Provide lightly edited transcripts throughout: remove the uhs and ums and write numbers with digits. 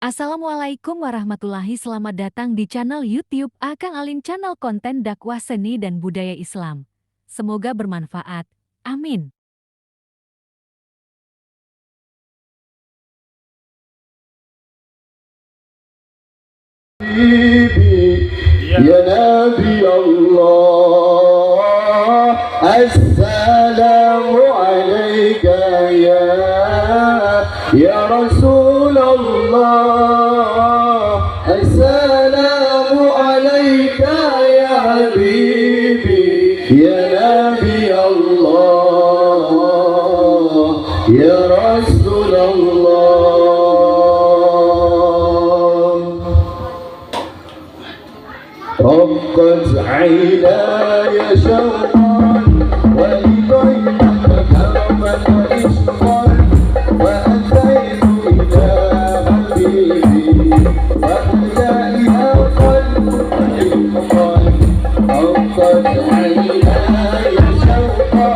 Assalamualaikum warahmatullahi Selamat datang di channel YouTube Akang Alim channel konten dakwah seni dan budaya Islam. Semoga bermanfaat. Amin. Ya Nabi Allah, Assalamu alayka ya Rasulullah, Assalamu alayka ya Habibi, ya Nabi Allah, ya Rasulullah. رقت عيناي شوقا ولقيتك كرما وعشقا وأتيت إلى حبيبي وأولئها قلب وحقا. رقت عيناي شوقا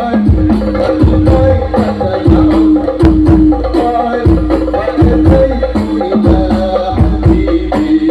ولقيتك كرما وأتيت إلى حبيبي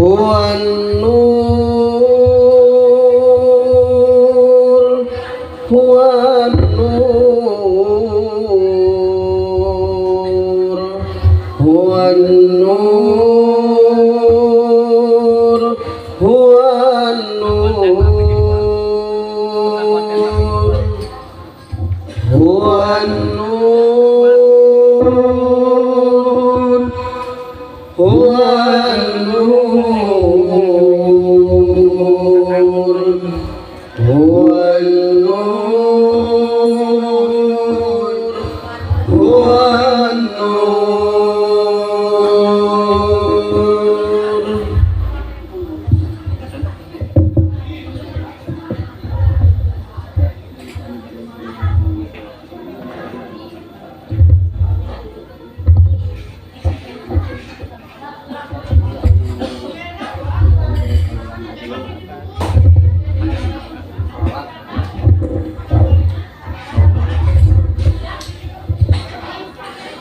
هو النور هو النور هو النور هو النور هو النور هو النور هو النور هو النور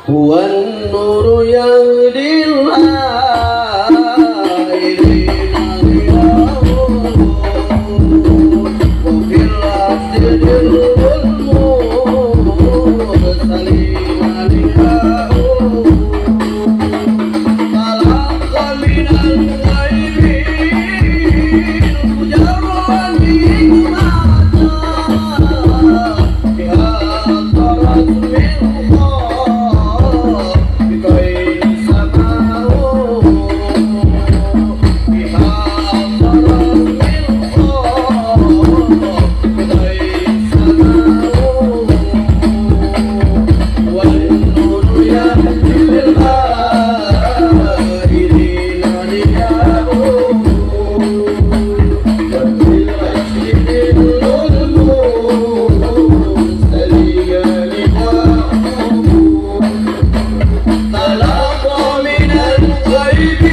هو النور يهدي الآخرين ضياءه وفي الأرض المرسلين ضياءه خلق من الغيب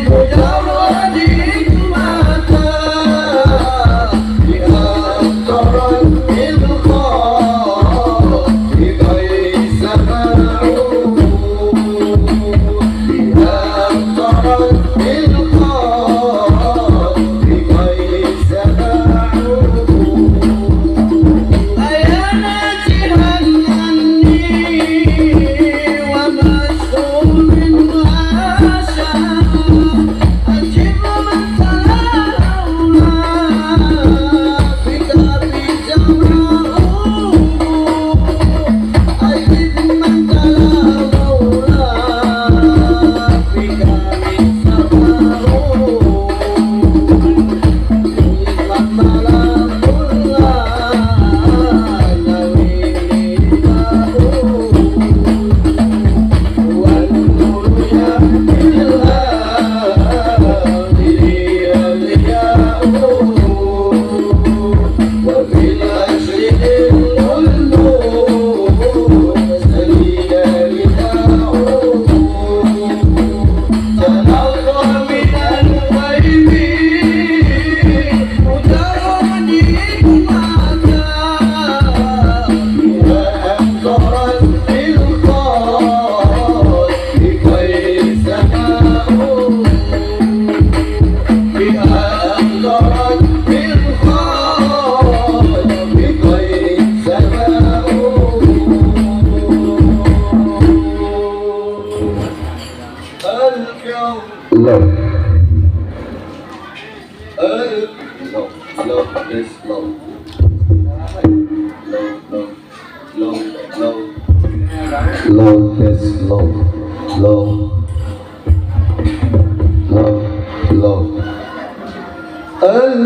مجرد حكمة بها طرت من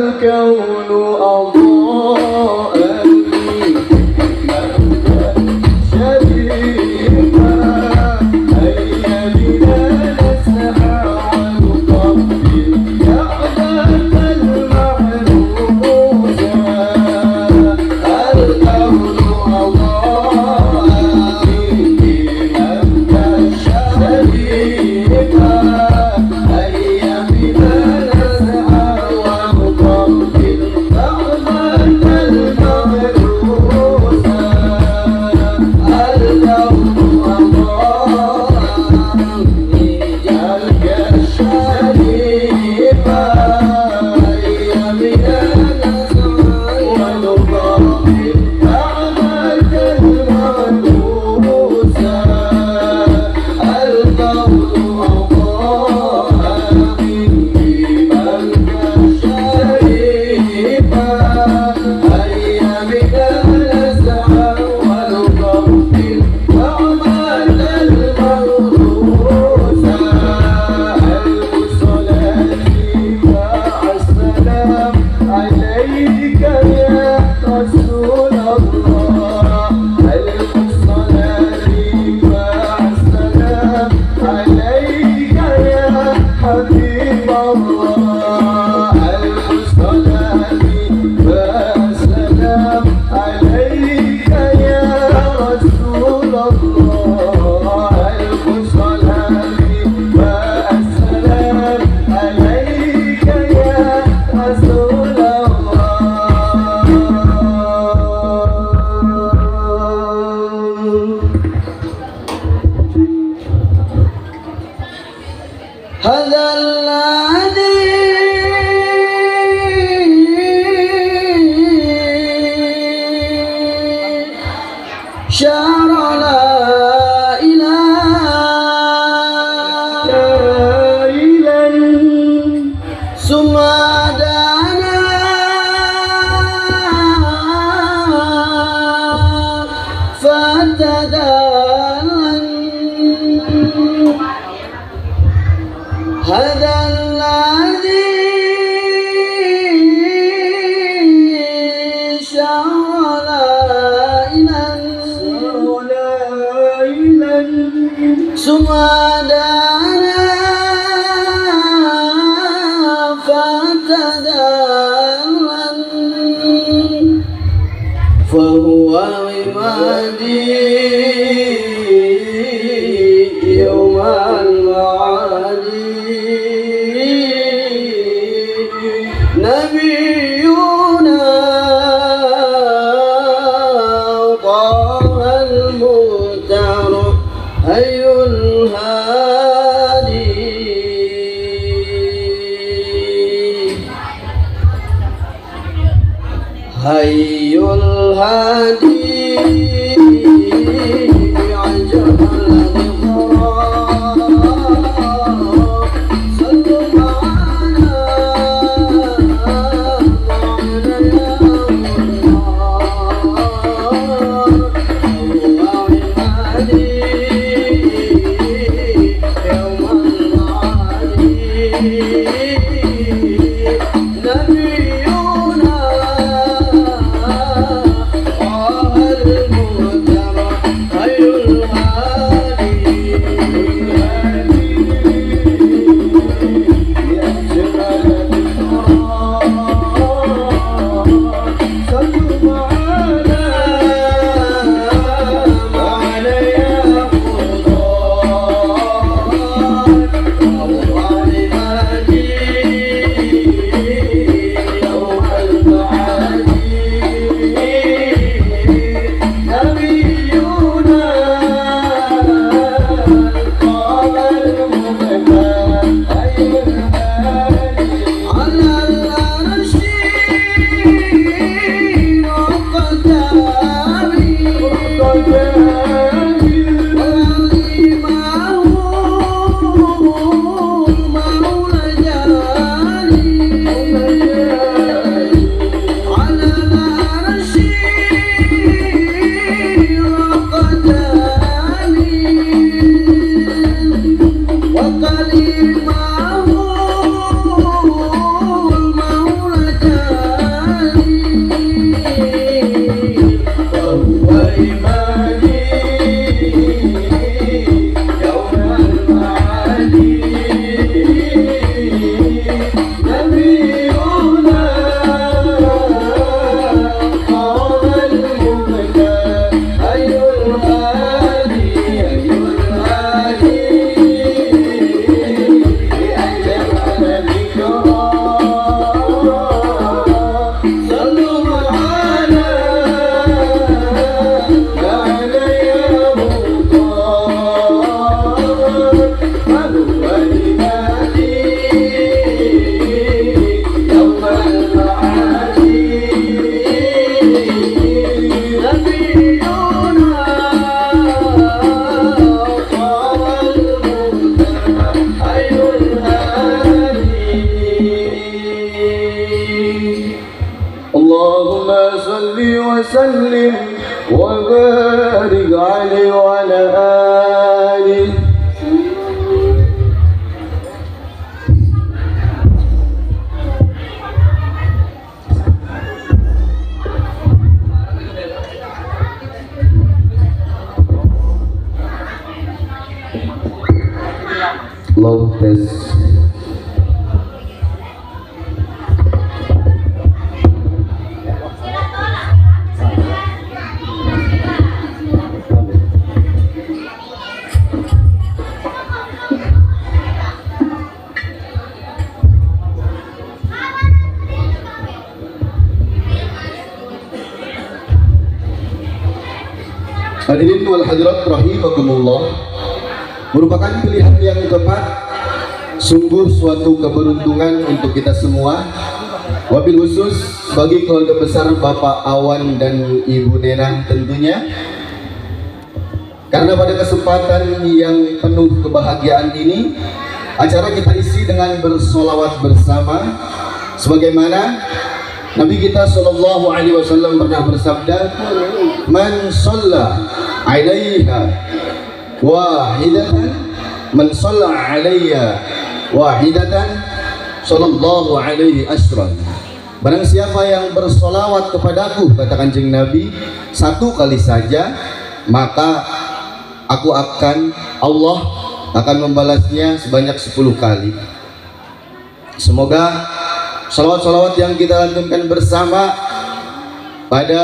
الكون أضاء هيا بنا نسعى ونطبق شعر لا إله ثم دنا فتدلل هذا الذي شعر لا إله ثم دنا فتدلل فهو عمادي يوم المعاد نبينا طه المختار هي الهادي هي الهادي عجب الإقرار صلوا معنا معنا يا الله هو عمادي يوم المعادي نبينا طه المختار خير الهادي يا جمال الإكرام صلوا معنا معنا يا قضاء الله عمادي يوم المعادي نبينا قال المختار خير الهادي على العرش وقدامي وعلمه مولى جاني على العرش وقدامي وقليمه المولى جاني وهو إمامي يوم المعادي نبينا قام المختار أي الهادي أي الهادي أجمل الإكرام صلوا معنا معنا يا مختار فهو الهادي يوم المعادي نبينا طه المختار أي الهادي اللهم صل وسلم وبارك عليه وعلى آله Love test. Hadirin wal hadirat rahimakumullah, merupakan pilihan yang tepat sungguh suatu keberuntungan untuk kita semua, wabil khusus bagi keluarga besar Bapak Awan dan Ibu Nena tentunya, karena pada kesempatan yang penuh kebahagiaan ini, acara kita isi dengan bersolawat bersama, sebagaimana Nabi kita Shallallahu Alaihi Wasallam pernah bersabda, "Man shalla 'alaiha wahidatan, man shalla 'alayya wahidatan, sallallahu alaihi asran." Barang siapa yang bersolawat kepadaku, kata Kanjeng Nabi, satu kali saja, maka Allah akan membalasnya sebanyak 10 kali. Semoga salawat-salawat yang kita lantunkan bersama pada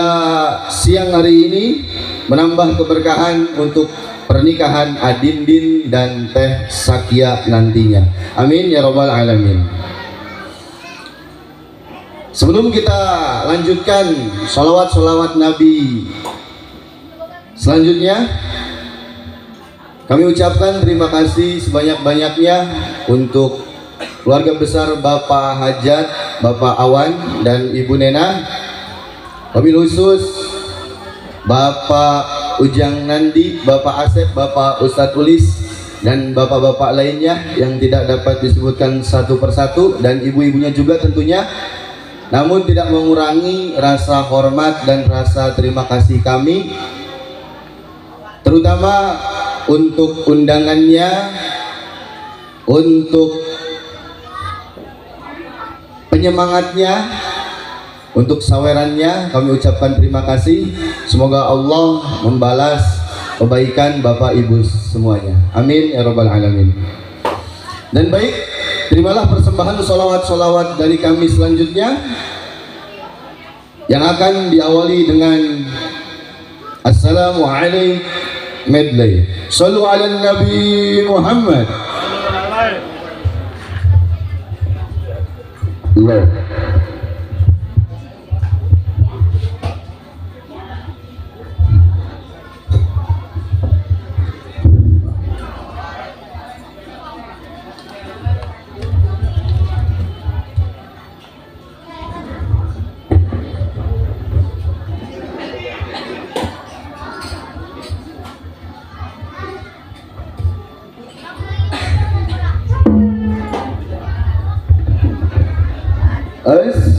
siang hari ini menambah keberkahan untuk pernikahan Adindin dan Teh Sakia nantinya. Amin ya rabbal alamin. Sebelum kita lanjutkan salawat-salawat Nabi selanjutnya, kami ucapkan terima kasih sebanyak-banyaknya untuk keluarga besar Bapak Hajat, Bapak Awan dan Ibu Nena, wabil khusus Bapak Ujang Nandi, Bapak Asep, Bapak Ustadz Ulis, dan bapak-bapak lainnya yang tidak dapat disebutkan satu persatu, dan ibu-ibunya juga tentunya, namun tidak mengurangi rasa hormat dan rasa terima kasih kami, terutama untuk undangannya, untuk penyemangatnya, untuk sawerannya. Kami ucapkan terima kasih. Semoga Allah membalas kebaikan Bapak Ibu semuanya. Amin ya rabbal alamin. Dan baik, terimalah persembahan solawat-solawat dari kami selanjutnya, yang akan diawali dengan Assalamualaikum medley. Sallu ala Nabi Muhammad. Allah.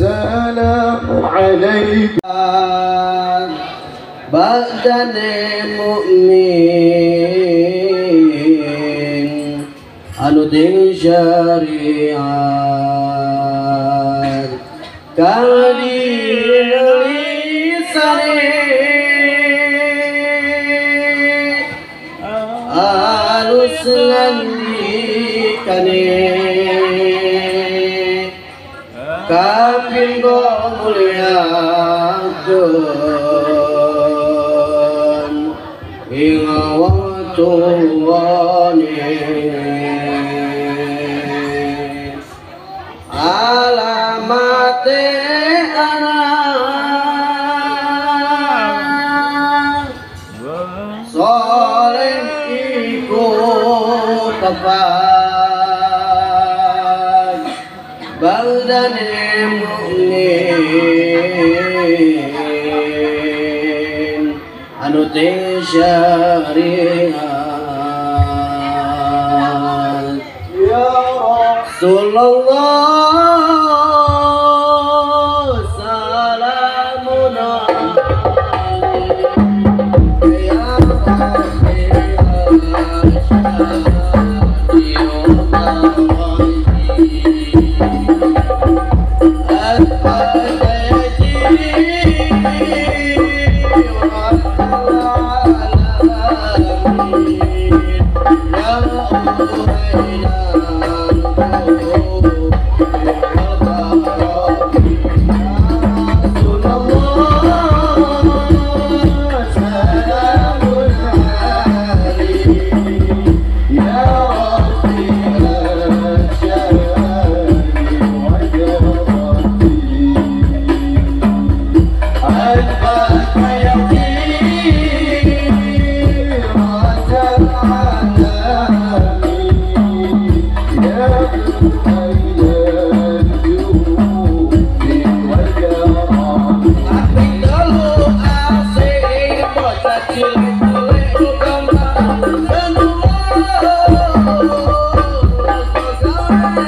Assalamu alaikum badan mu'min anu ting syariat kadiri sari alus landikane kapinggo mulyakeun ing watuwane alamate anak soleh iku tepat badan mu'min anu ting syariat ya Rasulullah salamun alaihi ya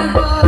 Akbar.